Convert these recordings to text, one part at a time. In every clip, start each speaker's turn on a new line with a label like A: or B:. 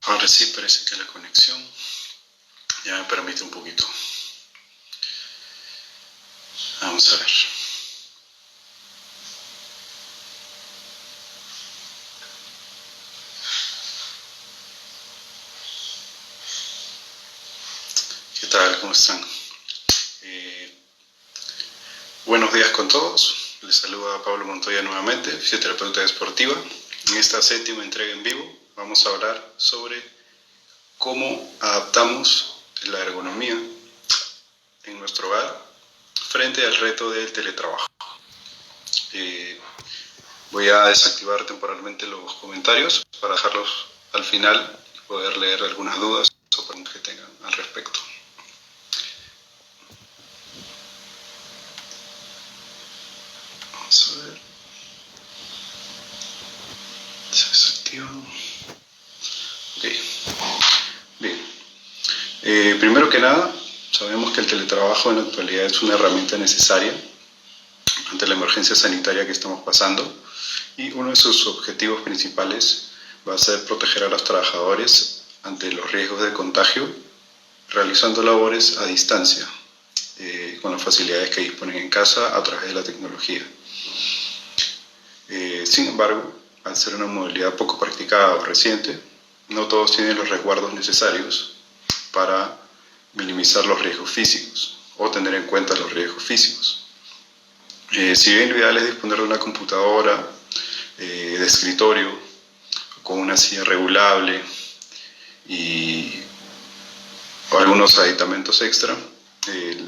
A: Ahora sí parece que la conexión ya me permite un poquito. Vamos a ver. ¿Qué tal? ¿Cómo están? Buenos días con todos. Les saluda Pablo Montoya nuevamente, fisioterapeuta deportiva. En esta séptima entrega en vivo vamos a hablar sobre cómo adaptamos la ergonomía en nuestro hogar frente al reto del teletrabajo. Voy a desactivar temporalmente los comentarios para dejarlos al final y poder leer algunas dudas o preguntas que tengan al respecto. Vamos a ver. Se desactiva. Ok. Bien. Primero que nada, sabemos que el teletrabajo en la actualidad es una herramienta necesaria ante la emergencia sanitaria que estamos pasando, y uno de sus objetivos principales va a ser proteger a los trabajadores ante los riesgos de contagio, realizando labores a distancia, con las facilidades que disponen en casa a través de la tecnología. Sin embargo, al ser una modalidad poco practicada o reciente, no todos tienen los resguardos necesarios para minimizar los riesgos físicos o tener en cuenta los riesgos físicos. Si bien lo ideal es disponer de una computadora de escritorio con una silla regulable y algunos aditamentos extra,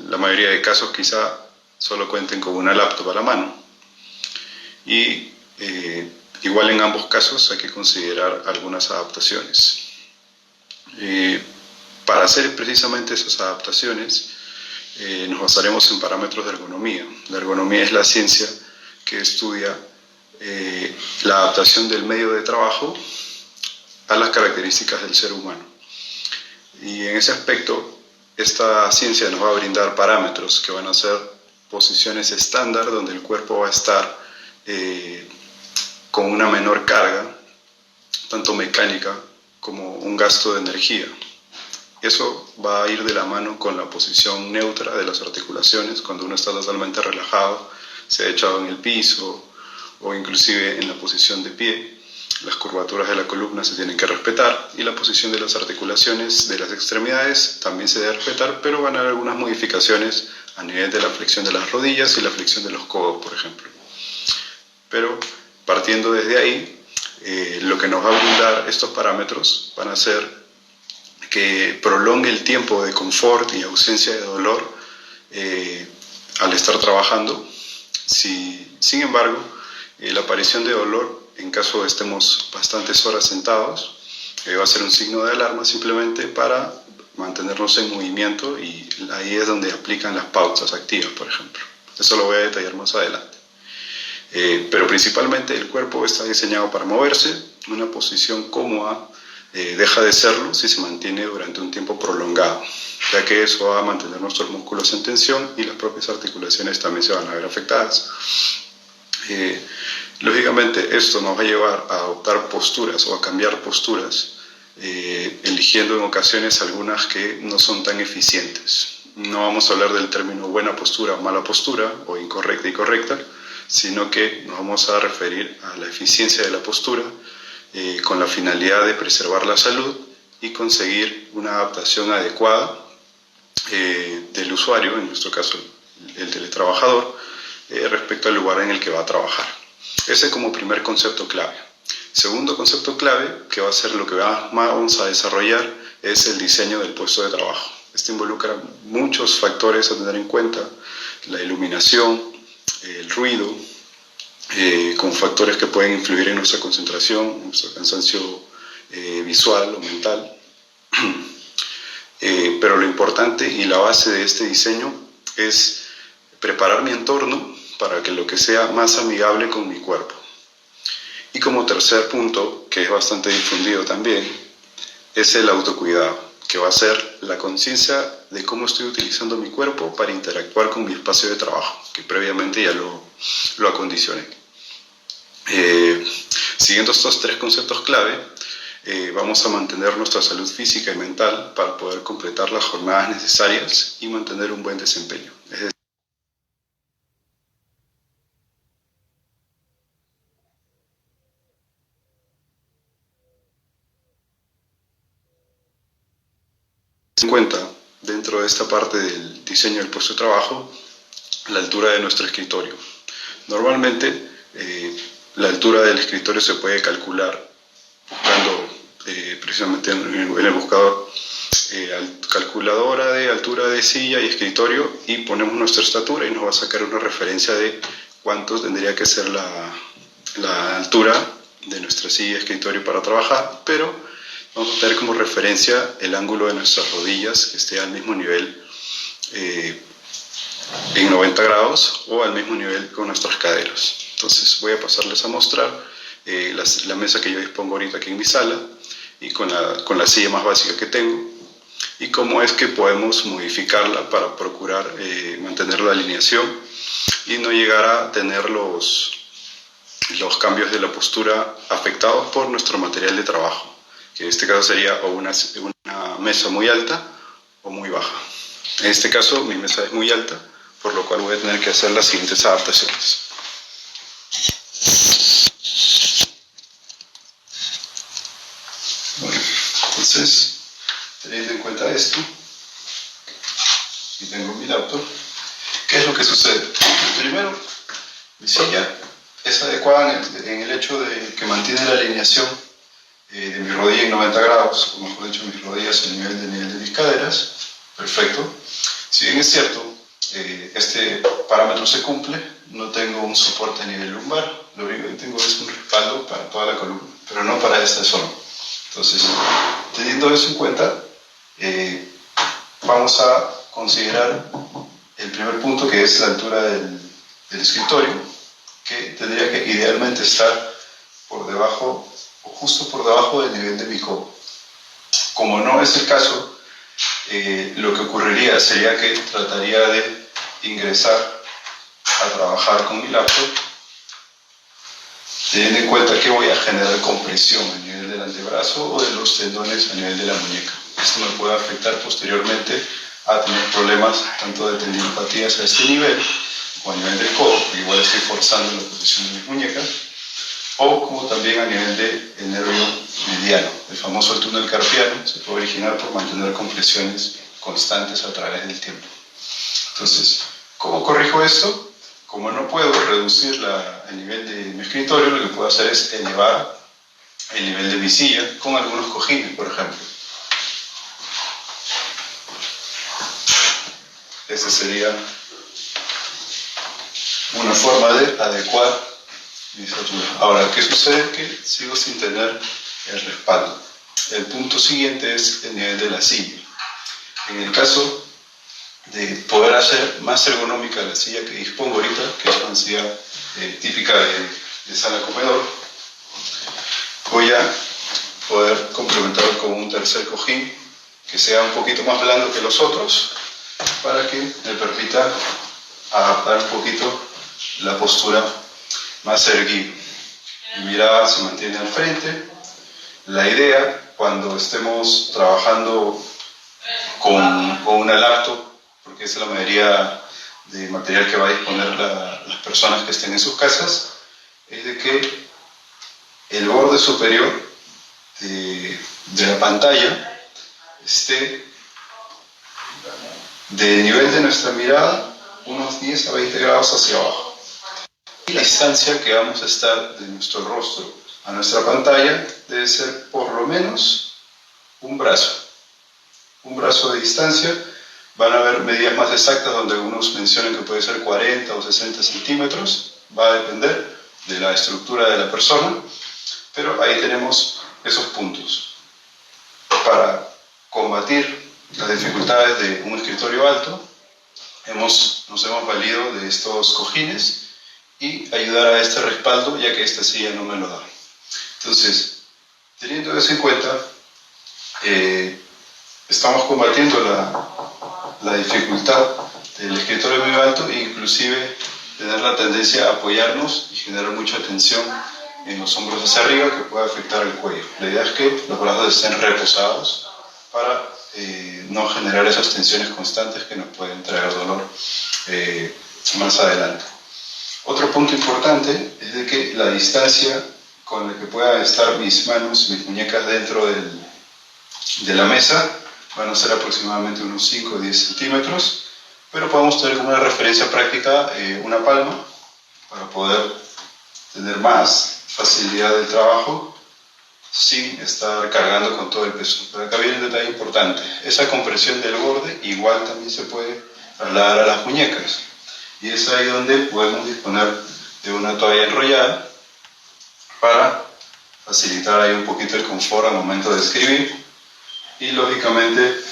A: la mayoría de casos quizá solo cuenten con una laptop a la mano. Y igual en ambos casos hay que considerar algunas adaptaciones. Para hacer precisamente esas adaptaciones nos basaremos en parámetros de ergonomía. La ergonomía es la ciencia que estudia la adaptación del medio de trabajo a las características del ser humano. Y en ese aspecto, esta ciencia nos va a brindar parámetros que van a ser posiciones estándar donde el cuerpo va a estar con una menor carga, tanto mecánica como un gasto de energía. Eso va a ir de la mano con la posición neutra de las articulaciones, cuando uno está totalmente relajado, se ha echado en el piso o inclusive en la posición de pie. Las curvaturas de la columna se tienen que respetar y la posición de las articulaciones de las extremidades también se debe respetar, pero van a haber algunas modificaciones a nivel de la flexión de las rodillas y la flexión de los codos, por ejemplo. Pero partiendo desde ahí, lo que nos va a brindar estos parámetros van a ser que prolongue el tiempo de confort y ausencia de dolor al estar trabajando. Sin embargo, la aparición de dolor, en caso de estemos bastantes horas sentados, va a ser un signo de alarma simplemente para mantenernos en movimiento, y ahí es donde aplican las pausas activas, por ejemplo. Eso lo voy a detallar más adelante. Pero principalmente el cuerpo está diseñado para moverse. Una posición cómoda deja de serlo si se mantiene durante un tiempo prolongado, ya que eso va a mantener nuestros músculos en tensión y las propias articulaciones también se van a ver afectadas. Lógicamente esto nos va a llevar a adoptar posturas o a cambiar posturas, eligiendo en ocasiones algunas que no son tan eficientes. No vamos a hablar del término buena postura o mala postura, o incorrecta y correcta, sino que nos vamos a referir a la eficiencia de la postura con la finalidad de preservar la salud y conseguir una adaptación adecuada del usuario, en nuestro caso el teletrabajador, respecto al lugar en el que va a trabajar. Ese como primer concepto clave. Segundo concepto clave, que va a ser lo que vamos a desarrollar, es el diseño del puesto de trabajo. Esto involucra muchos factores a tener en cuenta: la iluminación, el ruido, con factores que pueden influir en nuestra concentración, nuestro cansancio visual o mental. Pero lo importante y la base de este diseño es preparar mi entorno para que lo que sea más amigable con mi cuerpo. Y como tercer punto, que es bastante difundido también, es el autocuidado, que va a ser la conciencia de cómo estoy utilizando mi cuerpo para interactuar con mi espacio de trabajo, que previamente ya lo acondicioné. Siguiendo estos tres conceptos clave, vamos a mantener nuestra salud física y mental para poder completar las jornadas necesarias y mantener un buen desempeño. Es decir, en cuenta dentro de esta parte del diseño del puesto de trabajo la altura de nuestro escritorio. Normalmente la altura del escritorio se puede calcular buscando precisamente en el buscador calculadora de altura de silla y escritorio y ponemos nuestra estatura y nos va a sacar una referencia de cuánto tendría que ser la altura de nuestra silla y escritorio para trabajar, pero vamos a tener como referencia el ángulo de nuestras rodillas que esté al mismo nivel en 90 grados o al mismo nivel con nuestras caderas. Entonces voy a pasarles a mostrar la mesa que yo dispongo ahorita aquí en mi sala y con la silla más básica que tengo y cómo es que podemos modificarla para procurar mantener la alineación y no llegar a tener los cambios de la postura afectados por nuestro material de trabajo, que en este caso sería o una mesa muy alta o muy baja. En este caso mi mesa es muy alta, por lo cual voy a tener que hacer las siguientes adaptaciones. Bueno, entonces, teniendo en cuenta esto, y tengo mi laptop, ¿qué es lo que sucede? Primero, mi silla es adecuada en el hecho de que mantiene la alineación de mi rodilla en 90 grados, o mejor dicho, mis rodillas en nivel de mis caderas. Perfecto. Si bien es cierto, este parámetro se cumple, no tengo un soporte a nivel lumbar, lo único que tengo es un respaldo para toda la columna, pero no para esta zona. Entonces, teniendo eso en cuenta, vamos a considerar el primer punto, que es la altura del escritorio, que tendría que idealmente estar por debajo o justo por debajo del nivel de mi codo. Como no es el caso, lo que ocurriría sería que trataría de ingresar a trabajar con mi laptop, teniendo en cuenta que voy a generar compresión a nivel del antebrazo o de los tendones a nivel de la muñeca. Esto me puede afectar posteriormente a tener problemas tanto de tendinopatías a este nivel o a nivel del codo, porque igual estoy forzando la posición de mis muñecas, o como también a nivel del nervio mediano. El famoso túnel carpiano se puede originar por mantener compresiones constantes a través del tiempo. Entonces, ¿cómo corrijo esto? Como no puedo reducir el nivel de mi escritorio, lo que puedo hacer es elevar el nivel de mi silla con algunos cojines, por ejemplo. Esa sería una forma de adecuar mi estatura. Ahora, ¿qué sucede? Que sigo sin tener el respaldo. El punto siguiente es el nivel de la silla. En el caso de poder hacer más ergonómica la silla que dispongo ahorita, que es una silla típica de sala comedor, voy a poder complementarlo con un tercer cojín que sea un poquito más blando que los otros para que me permita adaptar un poquito la postura más erguida. Mi mirada se mantiene al frente. La idea, cuando estemos trabajando con una laptop, porque esa es la mayoría de material que va a disponer las personas que estén en sus casas, es de que el borde superior de la pantalla esté del nivel de nuestra mirada unos 10 a 20 grados hacia abajo. Y la distancia que vamos a estar de nuestro rostro a nuestra pantalla debe ser por lo menos un brazo de distancia. Van a haber medidas más exactas donde algunos mencionan que puede ser 40 o 60 centímetros, va a depender de la estructura de la persona, pero ahí tenemos esos puntos. Para combatir las dificultades de un escritorio alto, nos hemos valido de estos cojines y ayudar a este respaldo, ya que esta silla no me lo da. Entonces, teniendo eso en cuenta, estamos combatiendo la dificultad del escritorio muy alto e inclusive tener la tendencia a apoyarnos y generar mucha tensión en los hombros hacia arriba que puede afectar el cuello. La idea es que los brazos estén reposados para no generar esas tensiones constantes que nos pueden traer dolor más adelante. Otro punto importante es de que la distancia con la que puedan estar mis manos, mis muñecas dentro de la mesa van a ser aproximadamente unos 5 o 10 centímetros, pero podemos tener como una referencia práctica una palma para poder tener más facilidad de trabajo sin estar cargando con todo el peso. Pero acá viene un detalle importante. Esa compresión del borde igual también se puede trasladar a las muñecas. Y es ahí donde podemos disponer de una toalla enrollada para facilitar ahí un poquito el confort al momento de escribir. Y lógicamente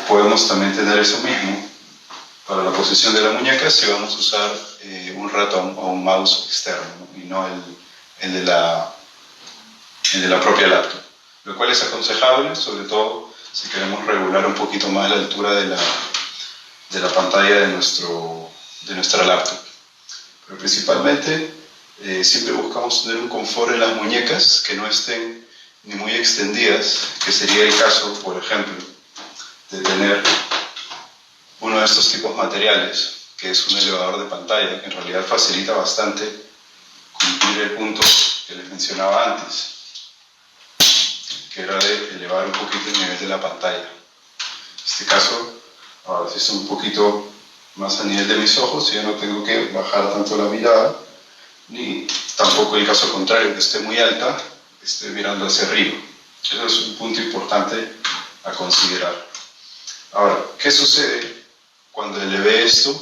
A: podemos también tener eso mismo para la posición de la muñeca si vamos a usar un ratón o un mouse externo, ¿no? Y no el de la propia laptop, lo cual es aconsejable, sobre todo si queremos regular un poquito más la altura de la pantalla de nuestra laptop. Pero principalmente siempre buscamos tener un confort en las muñecas que no estén ni muy extendidas, que sería el caso, por ejemplo, de tener uno de estos tipos materiales, que es un elevador de pantalla, que en realidad facilita bastante cumplir el punto que les mencionaba antes, que era de elevar un poquito el nivel de la pantalla. En este caso, ahora sí estoy un poquito más a nivel de mis ojos, y ya no tengo que bajar tanto la mirada, ni tampoco el caso contrario, que esté muy alta, esté mirando hacia arriba. Eso es un punto importante a considerar. Ahora, ¿qué sucede cuando elevé esto?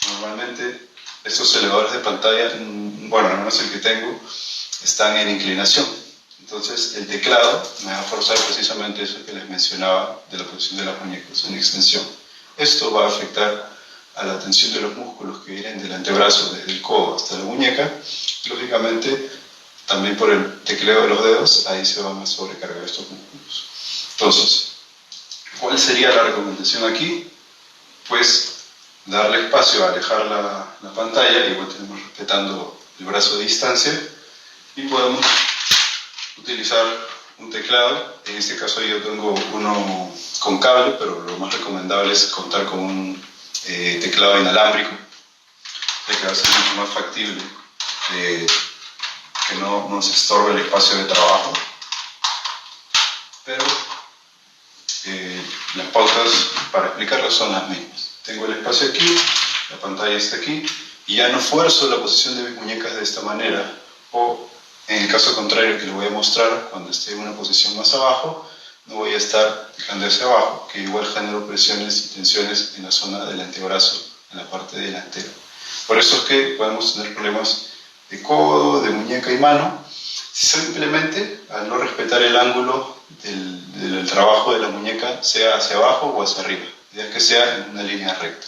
A: Normalmente estos elevadores de pantalla, bueno, al menos el que tengo, están en inclinación. Entonces el teclado me va a forzar precisamente eso que les mencionaba de la posición de las muñecas en extensión. Esto va a afectar a la tensión de los músculos que vienen del antebrazo, desde el codo hasta la muñeca. Lógicamente, también por el tecleo de los dedos, ahí se van a sobrecargar estos músculos. Entonces, ¿cuál sería la recomendación aquí? Pues darle espacio a alejar la pantalla, igual tenemos respetando el brazo de distancia, y podemos utilizar un teclado. En este caso yo tengo uno con cable, pero lo más recomendable es contar con un teclado inalámbrico, ya que va a ser mucho más factible que no nos estorbe el espacio de trabajo. Pero las pautas para explicarlas son las mismas. Tengo el espacio aquí, la pantalla está aquí, y ya no fuerzo la posición de mis muñecas de esta manera, o en el caso contrario que les voy a mostrar, cuando esté en una posición más abajo, no voy a estar dejando hacia abajo, que igual genero presiones y tensiones en la zona del antebrazo, en la parte delantera. Por eso es que podemos tener problemas de codo, de muñeca y mano, simplemente al no respetar el ángulo del trabajo de la muñeca, sea hacia abajo o hacia arriba. La idea es que sea en una línea recta,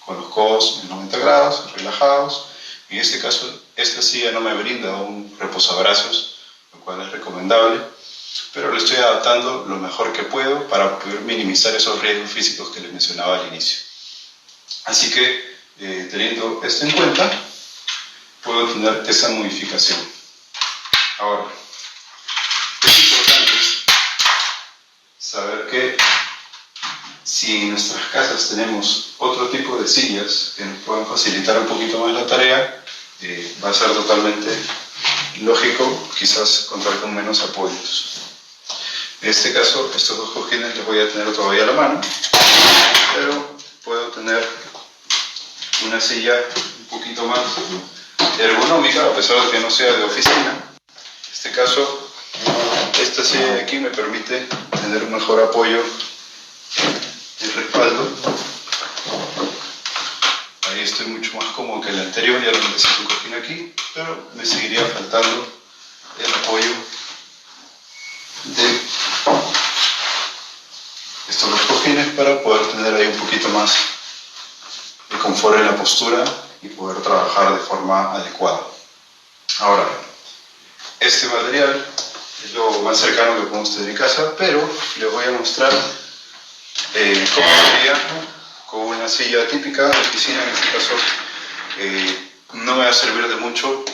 A: con los codos en 90 grados, relajados. En este caso, esta silla no me brinda un reposabrazos, lo cual es recomendable, pero le estoy adaptando lo mejor que puedo para poder minimizar esos riesgos físicos que les mencionaba al inicio. Así que, teniendo esto en cuenta, puedo tener esa modificación. Ahora, es importante saber que si en nuestras casas tenemos otro tipo de sillas que nos puedan facilitar un poquito más la tarea, va a ser totalmente lógico quizás contar con menos apoyos. En este caso, estos dos cojines los voy a tener todavía a la mano, pero puedo tener una silla un poquito más ergonómica, a pesar de que no sea de oficina. En este caso, esta silla de aquí me permite tener un mejor apoyo y respaldo. Ahí estoy mucho más cómodo que el anterior, ya no necesito un cojín aquí, pero me seguiría faltando el apoyo de estos dos cojines para poder tener ahí un poquito más de confort en la postura y poder trabajar de forma adecuada. Ahora, este material es lo más cercano que podemos tener en casa, pero les voy a mostrar cómo sería con una silla típica de oficina. En este caso no me va a servir de mucho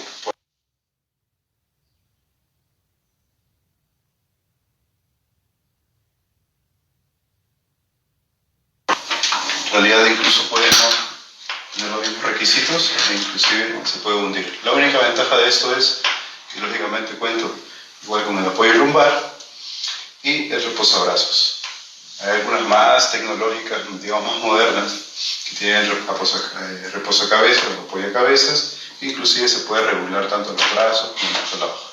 A: realidad incluso puede no tener los mismos requisitos e inclusive se puede hundir. La única ventaja de esto es que lógicamente cuento igual con el apoyo lumbar y el reposabrazos. Hay algunas más tecnológicas, digamos más modernas, que tienen reposacabezas o apoyacabezas, inclusive se puede regular tanto los brazos como la hoja.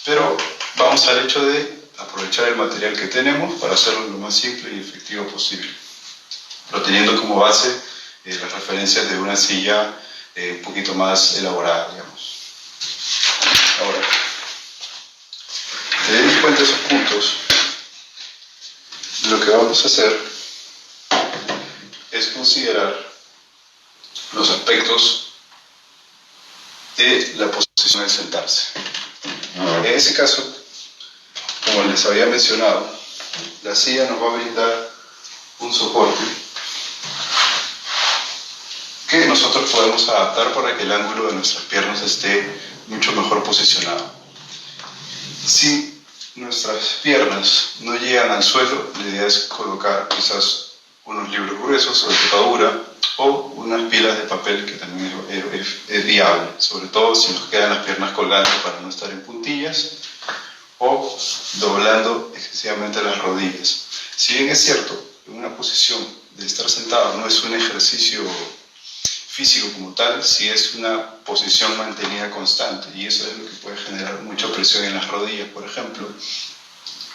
A: Pero vamos al hecho de aprovechar el material que tenemos para hacerlo lo más simple y efectivo posible, pero teniendo como base las referencias de una silla un poquito más elaborada, digamos. Ahora, teniendo en cuenta esos puntos, lo que vamos a hacer es considerar los aspectos de la posición de sentarse. En ese caso, como les había mencionado, la silla nos va a brindar un soporte que nosotros podemos adaptar para que el ángulo de nuestras piernas esté mucho mejor posicionado. Si nuestras piernas no llegan al suelo, la idea es colocar quizás unos libros gruesos o de tapadura o unas pilas de papel, que también es viable, sobre todo si nos quedan las piernas colgando para no estar en puntillas o doblando excesivamente las rodillas. Si bien es cierto que una posición de estar sentado no es un ejercicio físico como tal, sí es una posición mantenida constante, y eso es lo que puede generar mucha presión en las rodillas, por ejemplo,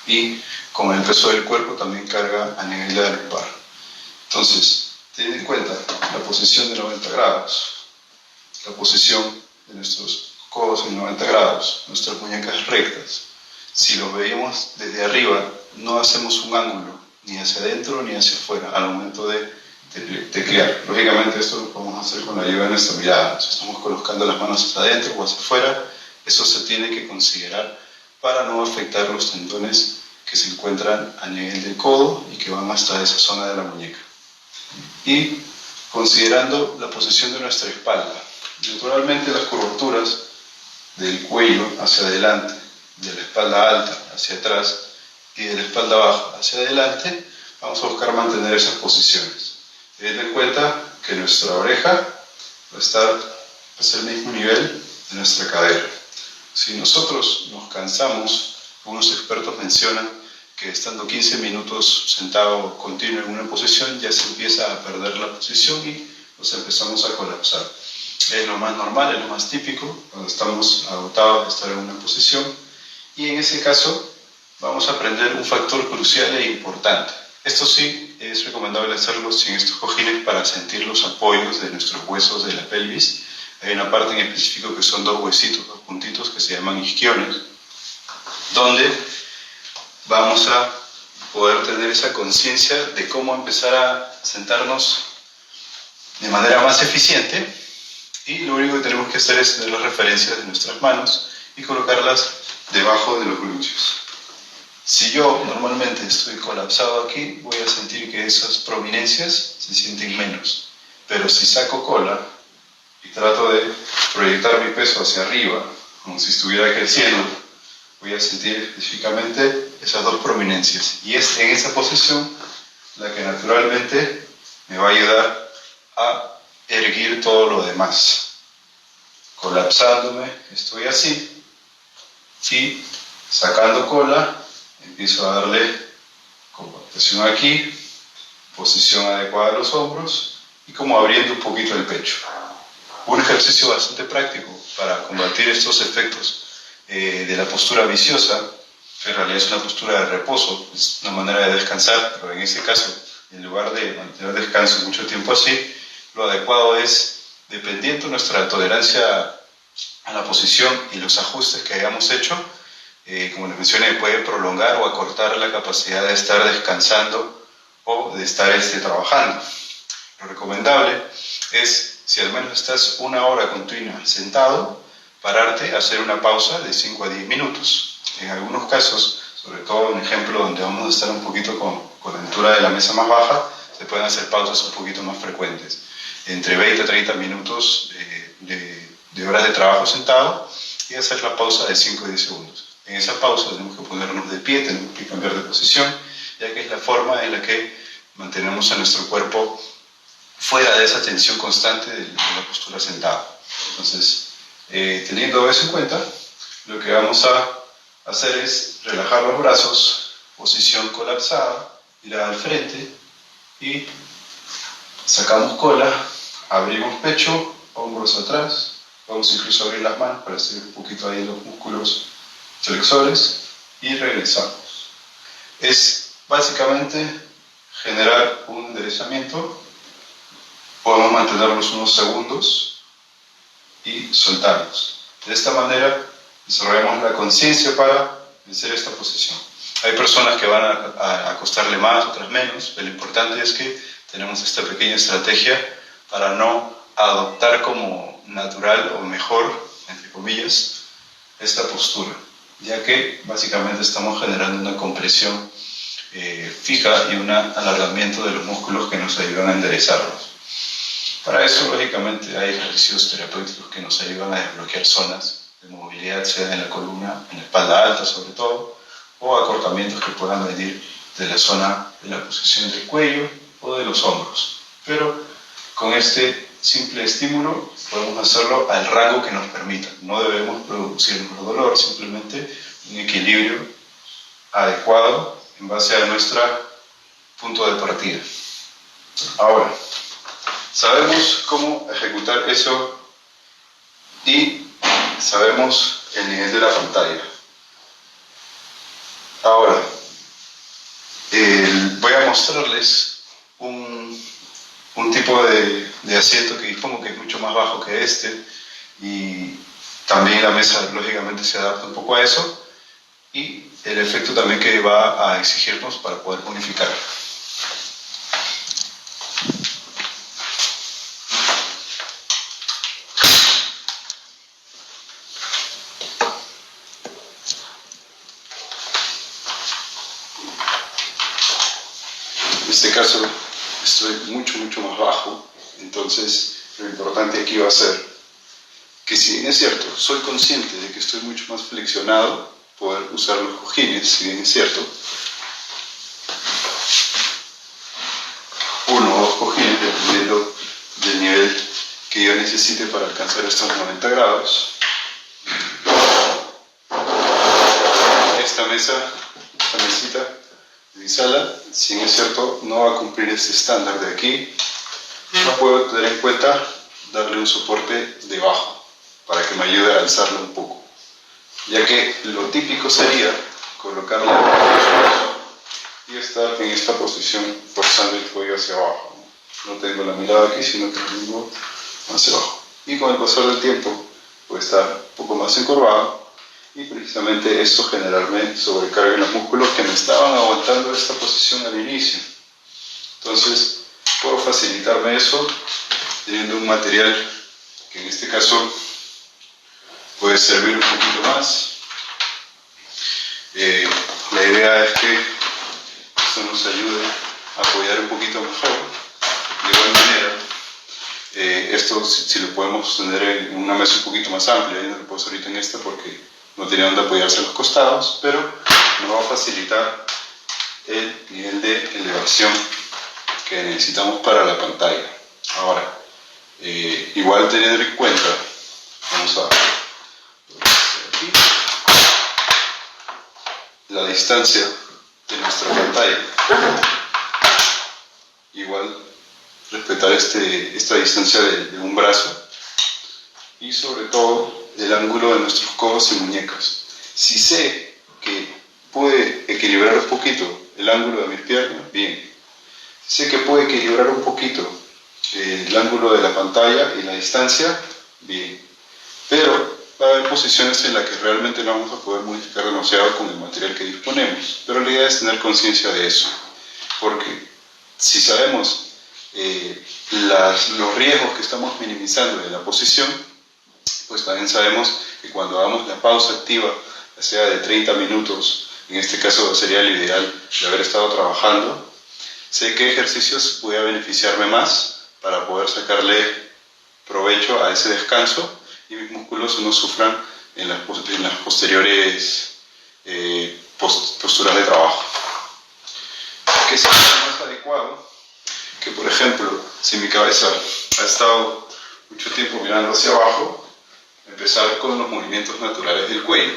A: y con el peso del cuerpo también carga a nivel de la lumbar. Entonces, ten en cuenta la posición de 90 grados, la posición de nuestros codos en 90 grados, nuestras muñecas rectas. Si lo veíamos desde arriba, no hacemos un ángulo ni hacia adentro ni hacia afuera al momento de teclear. Lógicamente esto lo podemos hacer con la ayuda de nuestra mirada. Si estamos colocando las manos hacia adentro o hacia afuera, eso se tiene que considerar para no afectar los tendones que se encuentran a nivel del codo y que van hasta esa zona de la muñeca. Y considerando la posición de nuestra espalda, naturalmente las curvaturas del cuello hacia adelante, de la espalda alta hacia atrás y de la espalda baja hacia adelante, vamos a buscar mantener esas posiciones. Teniendo en cuenta que nuestra oreja va a estar al mismo nivel de nuestra cadera. Si nosotros nos cansamos, algunos expertos mencionan que estando 15 minutos sentado continuo en una posición ya se empieza a perder la posición y nos empezamos a colapsar. Es lo más normal, es lo más típico cuando estamos agotados de estar en una posición, y en ese caso vamos a aprender un factor crucial e importante. Esto sí es recomendable hacerlo sin estos cojines para sentir los apoyos de nuestros huesos de la pelvis. Hay una parte en específico que son dos huesitos, dos puntitos que se llaman isquiones, donde vamos a poder tener esa conciencia de cómo empezar a sentarnos de manera más eficiente, y lo único que tenemos que hacer es tener las referencias de nuestras manos y colocarlas debajo de los glúteos. Si yo normalmente estoy colapsado aquí, voy a sentir que esas prominencias se sienten menos, pero si saco cola y trato de proyectar mi peso hacia arriba, como si estuviera creciendo, voy a sentir específicamente esas dos prominencias, y es en esa posición la que naturalmente me va a ayudar a erguir todo lo demás. Colapsándome, estoy así, y sacando cola, empiezo a darle compactación aquí, posición adecuada de los hombros y como abriendo un poquito el pecho. Un ejercicio bastante práctico para combatir estos efectos de la postura viciosa, que en realidad es una postura de reposo, es una manera de descansar, pero en ese caso, en lugar de mantener descanso mucho tiempo así, lo adecuado es, dependiendo de nuestra tolerancia a la posición y los ajustes que hayamos hecho, como les mencioné, puede prolongar o acortar la capacidad de estar descansando o de estar trabajando. Lo recomendable es, si al menos estás una hora continua sentado, pararte, hacer una pausa de 5 a 10 minutos. En algunos casos, sobre todo en ejemplo donde vamos a estar un poquito con la altura de la mesa más baja, se pueden hacer pausas un poquito más frecuentes, entre 20 a 30 minutos de horas de trabajo sentado, y hacer la pausa de 5 a 10 segundos. En esa pausa tenemos que ponernos de pie, tenemos que cambiar de posición, ya que es la forma en la que mantenemos a nuestro cuerpo fuera de esa tensión constante de la postura sentada. Entonces, teniendo eso en cuenta, lo que vamos a hacer es relajar los brazos, posición colapsada, mirada al frente y sacamos cola, abrimos pecho, hombros atrás, vamos incluso a abrir las manos para seguir un poquito ahí en los músculos flexores y regresamos. Es básicamente generar un enderezamiento, podemos mantenerlos unos segundos y soltarlos. De esta manera desarrollamos la conciencia para vencer esta posición. Hay personas que van a costarle más, otras menos, pero lo importante es que tenemos esta pequeña estrategia para no adoptar como natural o mejor, entre comillas, esta postura, ya que básicamente estamos generando una compresión fija y un alargamiento de los músculos que nos ayudan a enderezarlos. Para eso, lógicamente, hay ejercicios terapéuticos que nos ayudan a desbloquear zonas de movilidad, sea en la columna, en la espalda alta sobre todo, o acortamientos que puedan venir de la zona de la posición del cuello o de los hombros. Pero con este simple estímulo podemos hacerlo al rango que nos permita. No debemos producirnos dolor, simplemente un equilibrio adecuado en base a nuestro punto de partida. Ahora, sabemos cómo ejecutar eso y sabemos el nivel de la pantalla. Ahora, voy a mostrarles un tipo de asiento que dispongo que es mucho más bajo que este, y también la mesa lógicamente se adapta un poco a eso, y el efecto también que va a exigirnos para poder unificar. En este caso estoy mucho más bajo, entonces lo importante aquí va a ser que, si bien es cierto, soy consciente de que estoy mucho más flexionado, poder usar los cojines, si bien es cierto, uno o dos cojines dependiendo del nivel que yo necesite para alcanzar estos 90 grados. Esta mesita de mi sala, si bien es cierto, no va a cumplir este estándar de aquí, no puedo tener en cuenta darle un soporte debajo para que me ayude a alzarlo un poco, ya que lo típico sería colocarla y estar en esta posición forzando el cuello hacia abajo. No tengo la mirada aquí, sino que lo mismo hacia abajo. Y con el pasar del tiempo puede estar un poco más encorvado, y precisamente esto generarme sobrecarga en los músculos que me estaban aguantando esta posición al inicio. Entonces, puedo facilitarme eso teniendo un material que en este caso puede servir un poquito más. La idea es que esto nos ayude a apoyar un poquito mejor. De igual manera, esto si lo podemos tener en una mesa un poquito más amplia, yo no lo puedo hacer ahorita en esta porque no tiene donde apoyarse a los costados, pero nos va a facilitar el nivel de elevación que necesitamos para la pantalla. Ahora, igual tener en cuenta, vamos a aquí, la distancia de nuestra pantalla. Igual respetar esta distancia de un brazo, y sobre todo el ángulo de nuestros codos y muñecas. Si sé que puede equilibrar un poquito el ángulo de mis piernas, bien. Si sé que puede equilibrar un poquito el ángulo de la pantalla y la distancia, bien. Pero va a haber posiciones en las que realmente no vamos a poder modificar demasiado con el material que disponemos. Pero la idea es tener conciencia de eso, porque si sabemos los riesgos que estamos minimizando de la posición, pues también sabemos que cuando hagamos la pausa activa, ya sea de 30 minutos, en este caso sería el ideal de haber estado trabajando, sé qué ejercicios voy a beneficiarme más para poder sacarle provecho a ese descanso y mis músculos no sufran en las posteriores posturas de trabajo. ¿Qué sería más adecuado? Que, por ejemplo, Si mi cabeza ha estado mucho tiempo mirando hacia abajo, empezar con los movimientos naturales del cuello.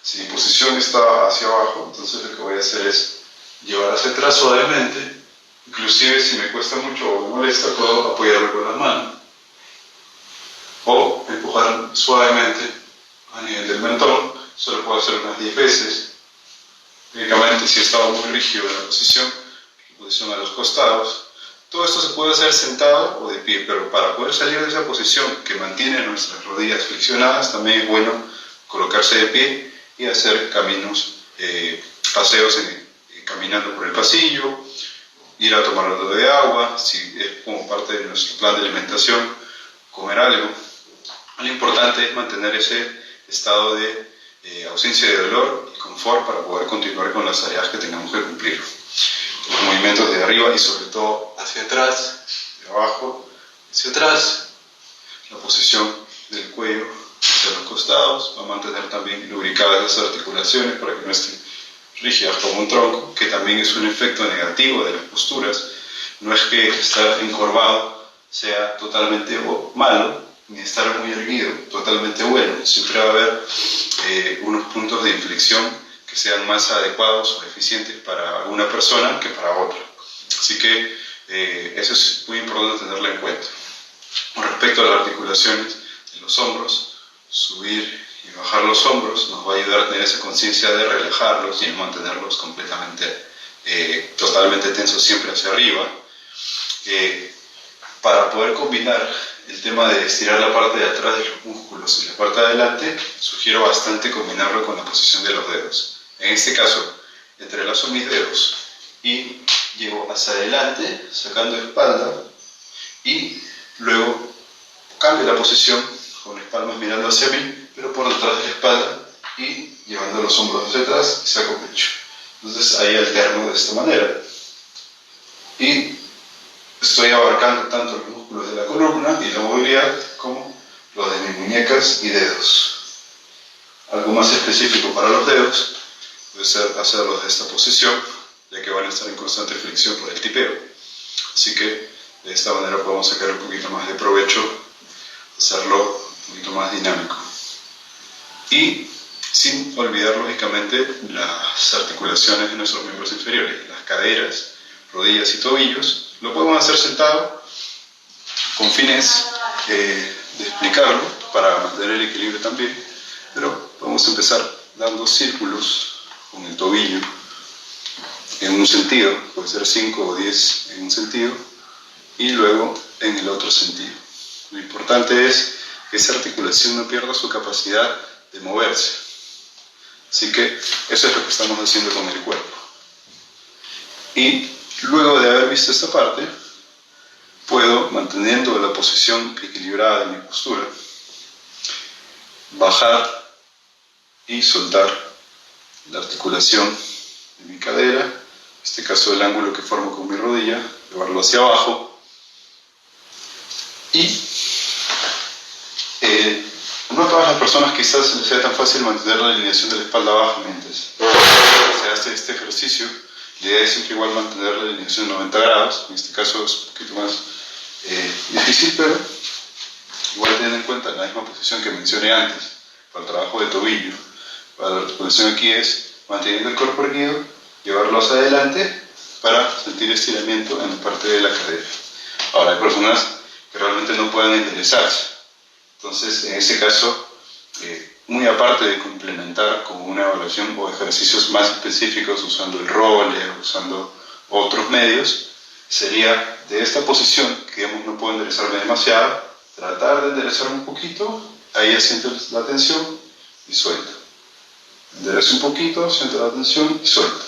A: Si mi posición está hacia abajo, entonces lo que voy a hacer es llevar hacia atrás suavemente. Inclusive si me cuesta mucho o me molesta, puedo apoyarme con las manos o empujar suavemente a nivel del mentón. Solo puedo hacer unas 10 veces. Únicamente si estaba muy rígido en la posición a los costados. Todo esto se puede hacer sentado o de pie, pero para poder salir de esa posición que mantiene nuestras rodillas flexionadas, también es bueno colocarse de pie y hacer caminos, paseos caminando por el pasillo, ir a tomar algo de agua, si es como parte de nuestro plan de alimentación, comer algo. Lo importante es mantener ese estado de ausencia de dolor y confort para poder continuar con las tareas que tengamos que cumplir. Los movimientos de arriba y sobre todo hacia atrás, de abajo hacia atrás, la posición del cuello hacia los costados, va a mantener también lubricadas las articulaciones para que no estén rígidas como un tronco, que también es un efecto negativo de las posturas. No es que estar encorvado sea totalmente malo, ni estar muy erguido totalmente bueno. Siempre va a haber unos puntos de inflexión que sean más adecuados o eficientes para una persona que para otra. Así que eso es muy importante tenerlo en cuenta. Con respecto a las articulaciones de los hombros, subir y bajar los hombros nos va a ayudar a tener esa conciencia de relajarlos y no mantenerlos completamente, totalmente tensos siempre hacia arriba. Para poder combinar el tema de estirar la parte de atrás de los músculos y la parte de adelante, sugiero bastante combinarlo con la posición de los dedos. En este caso, entrelazo mis dedos y llevo hacia adelante, sacando espalda, y luego cambio la posición con las palmas mirando hacia mí, pero por detrás de la espalda, y llevando los hombros hacia atrás y saco pecho. Entonces ahí alterno de esta manera. Y estoy abarcando tanto los músculos de la columna y la movilidad como los de mis muñecas y dedos. Algo más específico para los dedos puede ser hacerlos de esta posición, ya que van a estar en constante flexión por el tipeo. Así que de esta manera podemos sacar un poquito más de provecho, hacerlo un poquito más dinámico. Y sin olvidar lógicamente las articulaciones de nuestros miembros inferiores, las caderas, rodillas y tobillos. Lo podemos hacer sentado con fines de explicarlo para mantener el equilibrio también, pero vamos a empezar dando círculos con el tobillo en un sentido, puede ser 5 o 10 en un sentido y luego en el otro sentido. Lo importante es que esa articulación no pierda su capacidad de moverse. Así que eso es lo que estamos haciendo con el cuerpo. Y luego de haber visto esta parte, puedo, manteniendo la posición equilibrada de mi postura, bajar y soltar la articulación de mi cadera, en este caso el ángulo que formo con mi rodilla, llevarlo hacia abajo y no a todas las personas quizás les sea tan fácil mantener la alineación de la espalda baja mientras se hace este ejercicio. La idea es siempre igual mantener la alineación de 90 grados, en este caso es un poquito más difícil, pero igual teniendo en cuenta la misma posición que mencioné antes, para el trabajo de tobillo. Para la articulación aquí es manteniendo el cuerpo erguido, llevarlo hacia adelante para sentir estiramiento en la parte de la cadera. Ahora hay personas que realmente no pueden enderezarse, entonces en ese caso, muy aparte de complementar con una evaluación o ejercicios más específicos usando el roller, usando otros medios, sería de esta posición, que digamos no puedo enderezarme demasiado, tratar de enderezarme un poquito, ahí asiento la tensión y suelto. Enderezo un poquito, siento la tensión y suelto.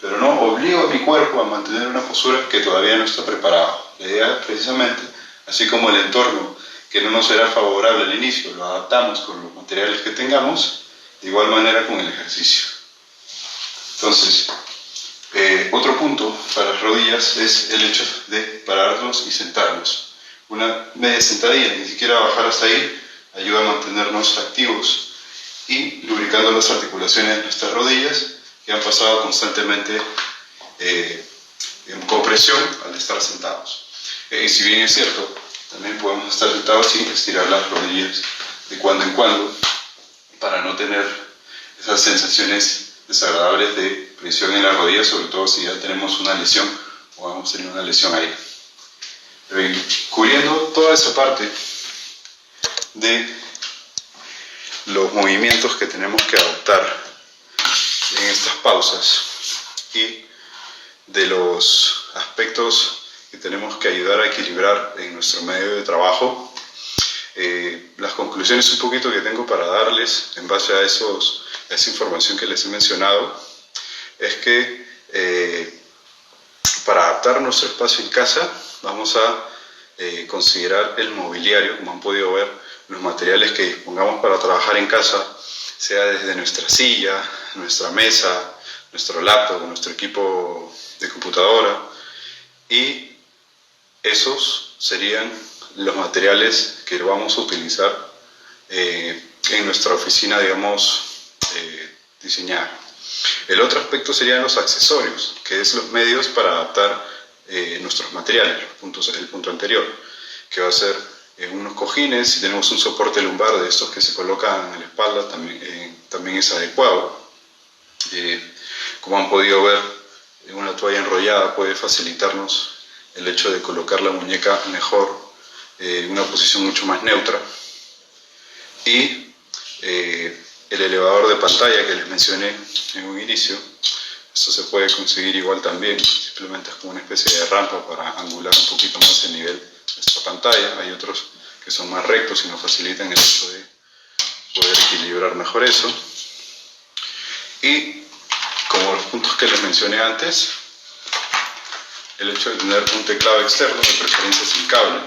A: Pero no obligo a mi cuerpo a mantener una postura que todavía no está preparado. La idea es precisamente, así como el entorno que no nos será favorable al inicio, lo adaptamos con los materiales que tengamos, de igual manera con el ejercicio. Entonces, otro punto para las rodillas es el hecho de pararnos y sentarnos. Una media sentadilla, ni siquiera bajar hasta ahí, ayuda a mantenernos activos y lubricando las articulaciones de nuestras rodillas que han pasado constantemente con presión al estar sentados. Si bien es cierto, también podemos estar sentados y estirar las rodillas de cuando en cuando para no tener esas sensaciones desagradables de presión en las rodillas, sobre todo si ya tenemos una lesión o vamos a tener una lesión ahí. Cubriendo toda esa parte de los movimientos que tenemos que adoptar en estas pausas y de los aspectos que tenemos que ayudar a equilibrar en nuestro medio de trabajo, las conclusiones un poquito que tengo para darles en base a esa información que les he mencionado es que para adaptar nuestro espacio en casa vamos a considerar el mobiliario, como han podido ver, los materiales que dispongamos para trabajar en casa, sea desde nuestra silla, nuestra mesa, nuestro laptop, nuestro equipo de computadora, y esos serían los materiales que vamos a utilizar en nuestra oficina, digamos, diseñada. El otro aspecto serían los accesorios, que es los medios para adaptar nuestros materiales, el punto anterior, que va a ser unos cojines. Si tenemos un soporte lumbar de estos que se colocan en la espalda, también es adecuado. Como han podido ver, una toalla enrollada puede facilitarnos el hecho de colocar la muñeca mejor, en una posición mucho más neutra. Y el elevador de pantalla que les mencioné en un inicio, esto se puede conseguir igual también, simplemente es como una especie de rampa para angular un poquito más el nivel de nuestra pantalla. Hay otros que son más rectos y nos facilitan el hecho de poder equilibrar mejor eso. Y como los puntos que les mencioné antes, el hecho de tener un teclado externo, de preferencia sin cable,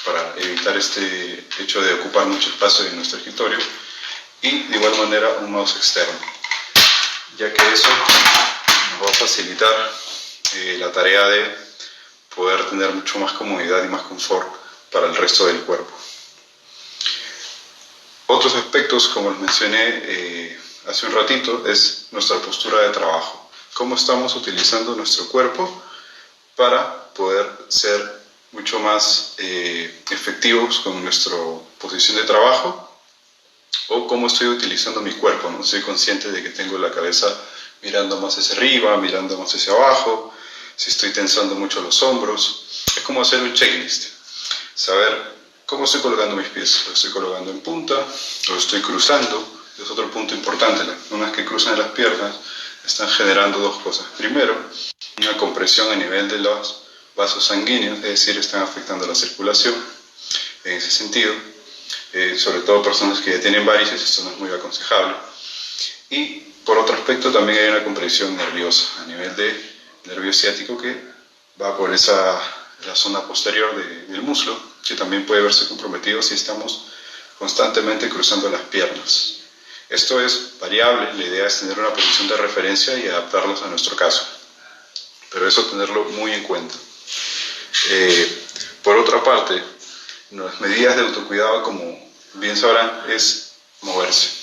A: para evitar este hecho de ocupar mucho espacio en nuestro escritorio, y de igual manera un mouse externo, ya que eso nos va a facilitar la tarea de poder tener mucho más comodidad y más confort para el resto del cuerpo. Otros aspectos, como les mencioné hace un ratito, es nuestra postura de trabajo. Cómo estamos utilizando nuestro cuerpo para poder ser mucho más efectivos con nuestra posición de trabajo, o cómo estoy utilizando mi cuerpo, ¿no? Soy consciente de que tengo la cabeza mirando más hacia arriba, mirando más hacia abajo, si estoy tensando mucho los hombros. Es como hacer un checklist, saber cómo estoy colocando mis pies. ¿Lo estoy colocando en punta? ¿Lo estoy cruzando? Es otro punto importante. Una vez que cruzan las piernas, están generando dos cosas. Primero, una compresión a nivel de los vasos sanguíneos, es decir, están afectando la circulación. En ese sentido, sobre todo personas que ya tienen varices, esto no es muy aconsejable. Y por otro aspecto, también hay una compresión nerviosa a nivel de nervio ciático que va por la zona posterior del muslo, que también puede verse comprometido si estamos constantemente cruzando las piernas. Esto es variable, la idea es tener una posición de referencia y adaptarlos a nuestro caso, pero eso tenerlo muy en cuenta. Por otra parte, las medidas de autocuidado, como bien sabrán, es moverse.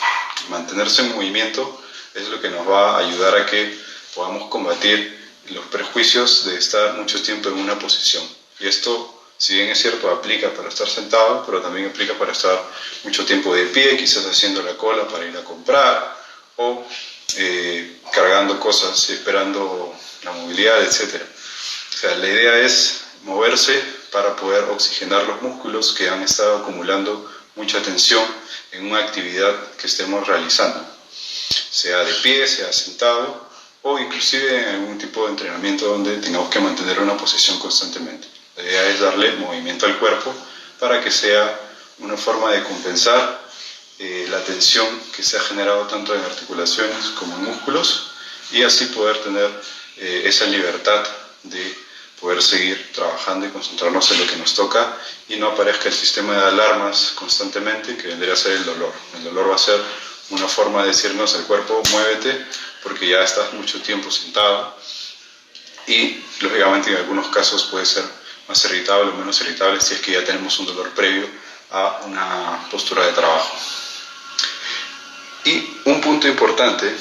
A: Mantenerse en movimiento es lo que nos va a ayudar a que podamos combatir los prejuicios de estar mucho tiempo en una posición. Y esto, si bien es cierto, aplica para estar sentado, pero también aplica para estar mucho tiempo de pie, quizás haciendo la cola para ir a comprar, o cargando cosas, esperando la movilidad, etc. O sea, la idea es moverse para poder oxigenar los músculos que han estado acumulando mucha tensión en una actividad que estemos realizando, sea de pie, sea sentado, o inclusive en algún tipo de entrenamiento donde tengamos que mantener una posición constantemente. La idea es darle movimiento al cuerpo para que sea una forma de compensar la tensión que se ha generado tanto en articulaciones como en músculos, y así poder tener esa libertad de poder seguir trabajando y concentrarnos en lo que nos toca, y no aparezca el sistema de alarmas constantemente, que vendría a ser el dolor. El dolor va a ser una forma de decirnos al cuerpo: muévete, porque ya estás mucho tiempo sentado. Y lógicamente en algunos casos puede ser más irritable o menos irritable si es que ya tenemos un dolor previo a una postura de trabajo. Y un punto importante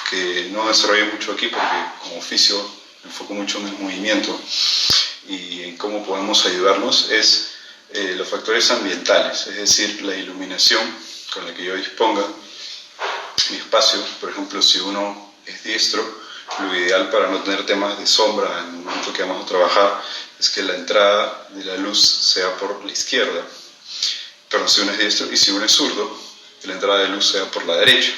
A: que no desarrollo mucho aquí porque como oficio me enfoco mucho en el movimiento, y en cómo podemos ayudarnos es los factores ambientales, es decir, la iluminación con la que yo disponga mi espacio. Por ejemplo, si uno es diestro, lo ideal para no tener temas de sombra en el momento que vamos a trabajar es que la entrada de la luz sea por la izquierda. Pero si uno es diestro y si uno es zurdo, que la entrada de luz sea por la derecha.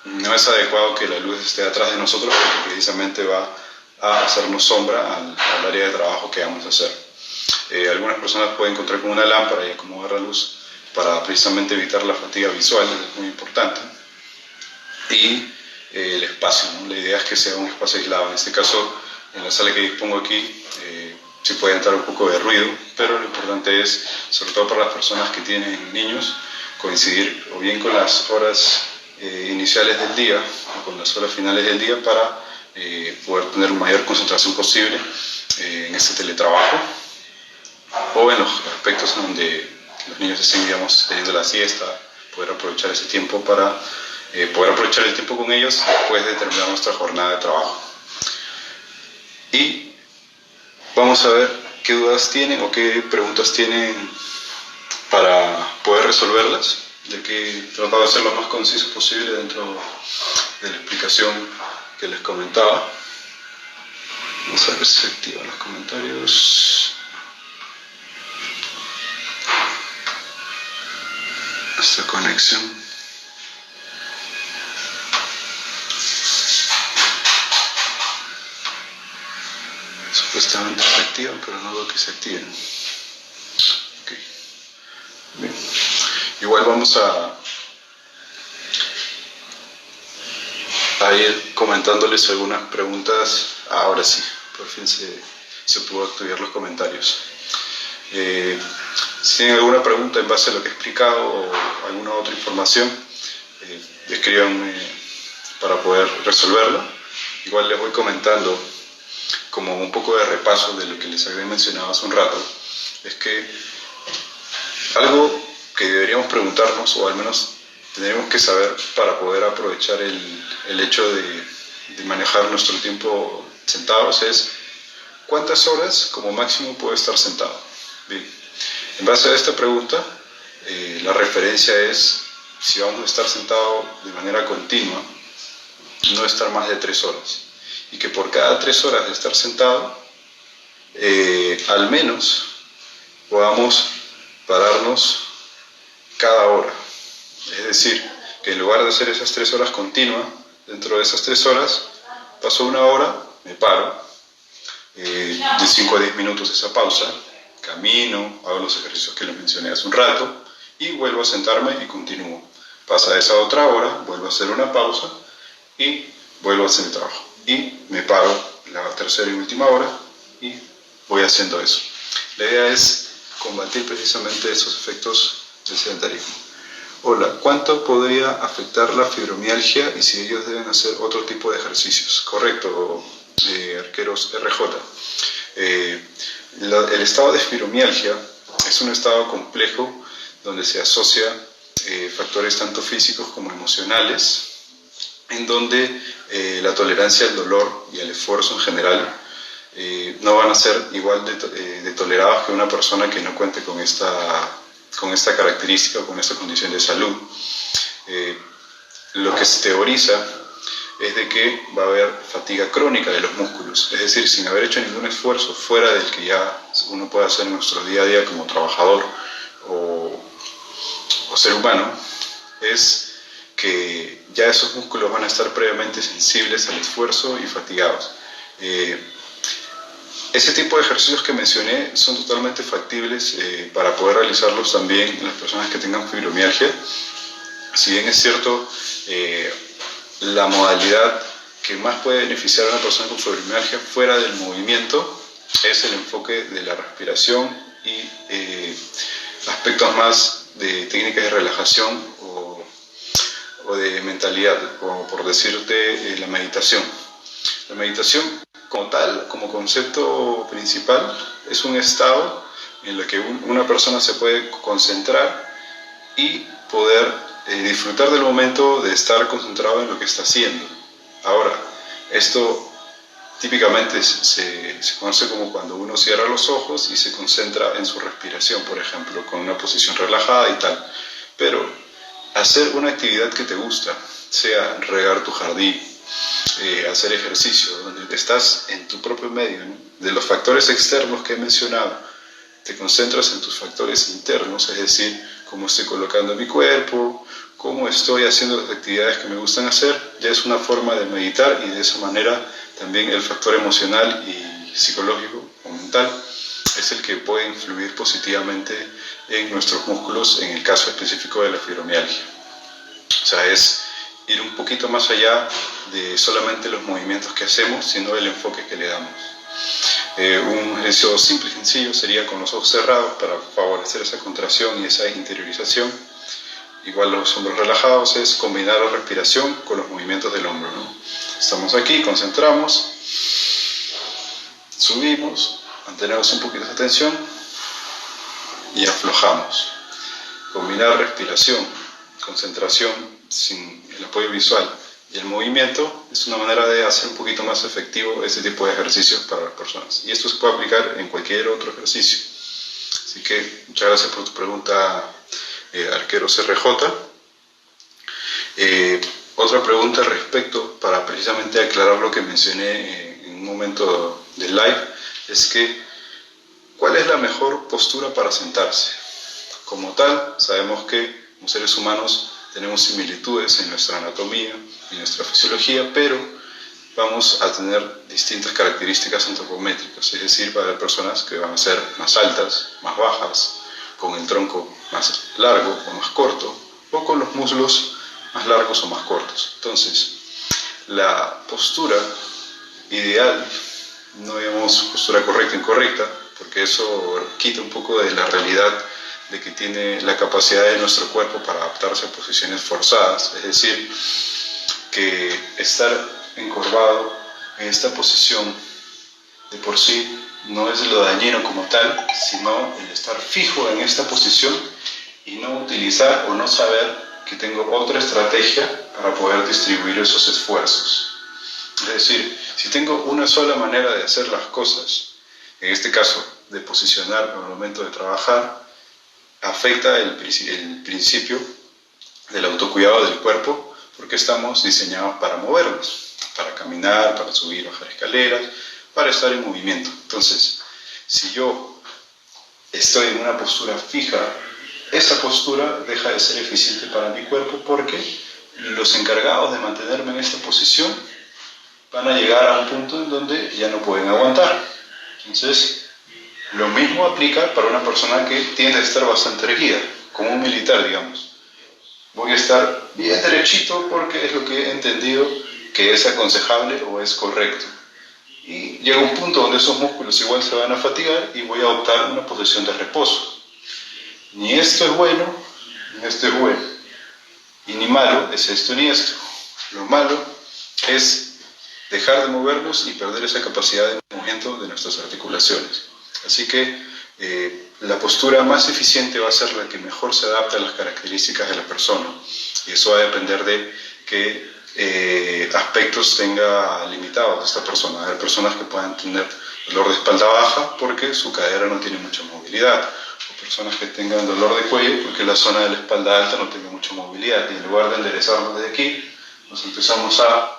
A: No es adecuado que la luz esté atrás de nosotros porque precisamente va a hacernos sombra al área de trabajo que vamos a hacer. Algunas personas pueden encontrar con una lámpara y acomodar la luz para precisamente evitar la fatiga visual, es muy importante. Y el espacio, ¿no? La idea es que sea un espacio aislado. En este caso, en la sala que dispongo aquí, sí puede entrar un poco de ruido, pero lo importante es, sobre todo para las personas que tienen niños, coincidir o bien con las horas iniciales del día o con las horas finales del día para poder tener mayor concentración posible en ese teletrabajo, o en los aspectos en donde los niños estén, digamos, teniendo la siesta, poder aprovechar ese tiempo para poder aprovechar el tiempo con ellos después de terminar nuestra jornada de trabajo. Y vamos a ver qué dudas tienen o qué preguntas tienen para poder resolverlas, ya que he tratado de ser lo más conciso posible dentro de la explicación que les comentaba. Vamos a ver si se activan los comentarios. Esta conexión. Supuestamente se activan, pero no veo que se activen. Okay. Bien. Igual vamos a ir comentándoles algunas preguntas. Ahora sí, por fin se pudo activar los comentarios. Si tienen alguna pregunta en base a lo que he explicado o alguna otra información, escríbanme para poder resolverlo. Igual les voy comentando como un poco de repaso de lo que les había mencionado hace un rato. Es que algo que deberíamos preguntarnos, o al menos tendríamos que saber para poder aprovechar el hecho de manejar nuestro tiempo sentados, es ¿cuántas horas como máximo puedo estar sentado? Bien. En base a esta pregunta, la referencia es si vamos a estar sentados de manera continua, no estar más de 3 horas. Y que por cada 3 horas de estar sentado, al menos podamos pararnos cada hora. Es decir, que en lugar de hacer esas 3 horas continuas, dentro de esas 3 horas, paso 1 hora, me paro, de 5 a 10 minutos esa pausa, camino, hago los ejercicios que les mencioné hace un rato y vuelvo a sentarme y continúo. Pasa esa otra hora, vuelvo a hacer una pausa y vuelvo a hacer el trabajo. Y me paro la tercera y última hora y voy haciendo eso. La idea es combatir precisamente esos efectos del sedentarismo. Hola, ¿cuánto podría afectar la fibromialgia y si ellos deben hacer otro tipo de ejercicios? Correcto, arqueros RJ. El estado de fibromialgia es un estado complejo donde se asocia factores tanto físicos como emocionales, en donde la tolerancia al dolor y al esfuerzo en general no van a ser igual de tolerados que una persona que no cuente con esta característica o con esta condición de salud. Lo que se teoriza es de que va a haber fatiga crónica de los músculos, es decir, sin haber hecho ningún esfuerzo fuera del que ya uno puede hacer en nuestro día a día como trabajador o ser humano, es que ya esos músculos van a estar previamente sensibles al esfuerzo y fatigados. Ese tipo de ejercicios que mencioné son totalmente factibles para poder realizarlos también en las personas que tengan fibromialgia. Si bien es cierto, la modalidad que más puede beneficiar a una persona con fibromialgia fuera del movimiento es el enfoque de la respiración y aspectos más de técnicas de relajación o de mentalidad, como por decirte la meditación. La meditación como tal, como concepto principal, es un estado en el que una persona se puede concentrar y poder disfrutar del momento de estar concentrado en lo que está haciendo. Ahora, esto típicamente se conoce como cuando uno cierra los ojos y se concentra en su respiración, por ejemplo, con una posición relajada y tal. Pero hacer una actividad que te gusta, sea regar tu jardín, hacer ejercicio, donde estás en tu propio medio, ¿no? De los factores externos que he mencionado, te concentras en tus factores internos, es decir, cómo estoy colocando mi cuerpo, cómo estoy haciendo las actividades que me gustan hacer, ya es una forma de meditar y de esa manera también el factor emocional y psicológico o mental es el que puede influir positivamente en nuestros músculos en el caso específico de la fibromialgia. O sea, es ir un poquito más allá de solamente los movimientos que hacemos, sino el enfoque que le damos. Un ejercicio simple y sencillo sería con los ojos cerrados para favorecer esa contracción y esa interiorización. Igual los hombros relajados es combinar la respiración con los movimientos del hombro, ¿no? Estamos aquí, concentramos, subimos, mantenemos un poquito de tensión y aflojamos. Combinar respiración, concentración sin el apoyo visual y el movimiento es una manera de hacer un poquito más efectivo este tipo de ejercicios para las personas. Y esto se puede aplicar en cualquier otro ejercicio. Así que muchas gracias por tu pregunta, arquero CRJ. Otra pregunta respecto, para precisamente aclarar lo que mencioné en un momento del live, es que ¿cuál es la mejor postura para sentarse? Como tal, sabemos que como seres humanos tenemos similitudes en nuestra anatomía y nuestra fisiología, pero vamos a tener distintas características antropométricas, es decir, va a haber personas que van a ser más altas, más bajas, con el tronco más largo o más corto, o con los muslos más largos o más cortos. Entonces, la postura ideal, no digamos postura correcta o incorrecta, porque eso quita un poco de la realidad de que tiene la capacidad de nuestro cuerpo para adaptarse a posiciones forzadas, es decir, que estar encorvado en esta posición de por sí no es lo dañino como tal, sino el estar fijo en esta posición y no utilizar o no saber que tengo otra estrategia para poder distribuir esos esfuerzos. Es decir, si tengo una sola manera de hacer las cosas, en este caso de posicionar al momento de trabajar, afecta el principio del autocuidado del cuerpo, porque estamos diseñados para movernos, para caminar, para subir, bajar escaleras, para estar en movimiento. Entonces, si yo estoy en una postura fija, esa postura deja de ser eficiente para mi cuerpo porque los encargados de mantenerme en esta posición van a llegar a un punto en donde ya no pueden aguantar. Entonces, lo mismo aplica para una persona que tiende a estar bastante erguida, como un militar, digamos. Voy a estar bien derechito porque es lo que he entendido que es aconsejable o es correcto. Y llega un punto donde esos músculos igual se van a fatigar y voy a adoptar una posición de reposo. Ni esto es bueno, ni esto es bueno. Y ni malo es esto ni esto. Lo malo es dejar de movernos y perder esa capacidad de movimiento de nuestras articulaciones. Así que la postura más eficiente va a ser la que mejor se adapta a las características de la persona. Y eso va a depender de qué aspectos tenga limitados esta persona. Hay personas que puedan tener dolor de espalda baja porque su cadera no tiene mucha movilidad. O personas que tengan dolor de cuello porque la zona de la espalda alta no tiene mucha movilidad. Y en lugar de enderezarnos desde aquí, nos empezamos a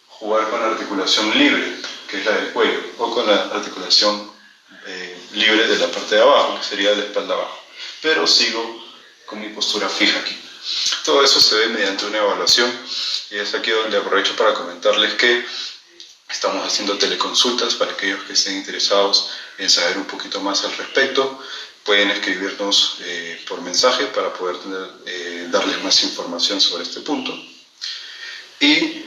A: jugar con la articulación libre, que es la del cuello, o con la articulación libre de la parte de abajo, que sería de la espalda abajo. Pero sigo con mi postura fija aquí. Todo eso se ve mediante una evaluación y es aquí donde aprovecho para comentarles que estamos haciendo teleconsultas para aquellos que estén interesados en saber un poquito más al respecto. Pueden escribirnos por mensaje para poder darles más información sobre este punto. Y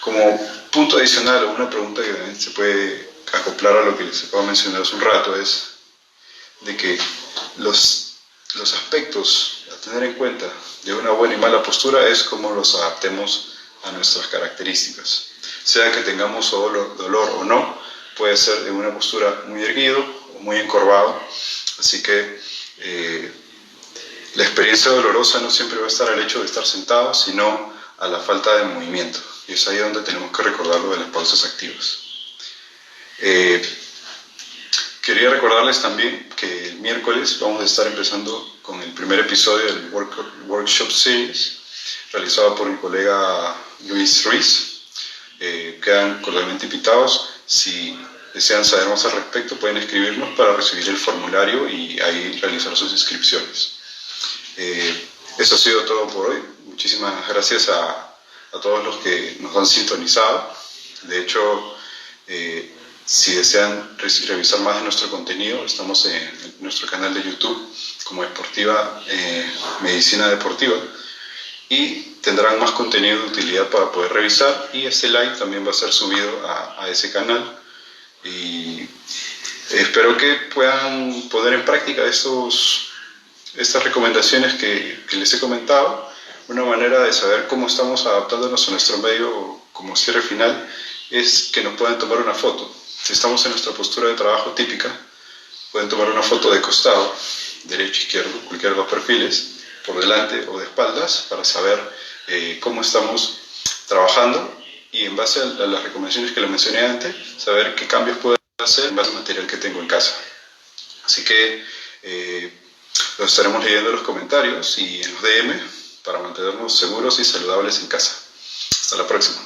A: como punto adicional, una pregunta que se puede acoplar a lo que les acabo de mencionar hace un rato es de que los aspectos a tener en cuenta de una buena y mala postura es cómo los adaptemos a nuestras características. Sea que tengamos dolor o no, puede ser en una postura muy erguido o muy encorvado. Así que la experiencia dolorosa no siempre va a estar al hecho de estar sentado, sino a la falta de movimiento. y es ahí donde tenemos que recordar lo de las pausas activas. Quería recordarles también que el miércoles vamos a estar empezando con el primer episodio del Workshop Series realizado por mi colega Luis Ruiz. Quedan cordialmente invitados. Si desean saber más al respecto, pueden escribirnos para recibir el formulario y ahí realizar sus inscripciones. Eso ha sido todo por hoy. Muchísimas gracias a todos los que nos han sintonizado. De hecho, si desean revisar más de nuestro contenido, estamos en nuestro canal de YouTube como Medicina Deportiva, y tendrán más contenido de utilidad para poder revisar, y este live también va a ser subido a ese canal, y espero que puedan poner en práctica estas recomendaciones que les he comentado. Una manera de saber cómo estamos adaptándonos a nuestro medio como cierre final es que nos puedan tomar una foto. Si estamos en nuestra postura de trabajo típica, pueden tomar una foto de costado, derecho, izquierdo, cualquiera de los perfiles, por delante o de espaldas, para saber cómo estamos trabajando, y en base a las recomendaciones que les mencioné antes, saber qué cambios puedo hacer en base al material que tengo en casa. Así que lo estaremos leyendo en los comentarios y en los DM para mantenernos seguros y saludables en casa. Hasta la próxima.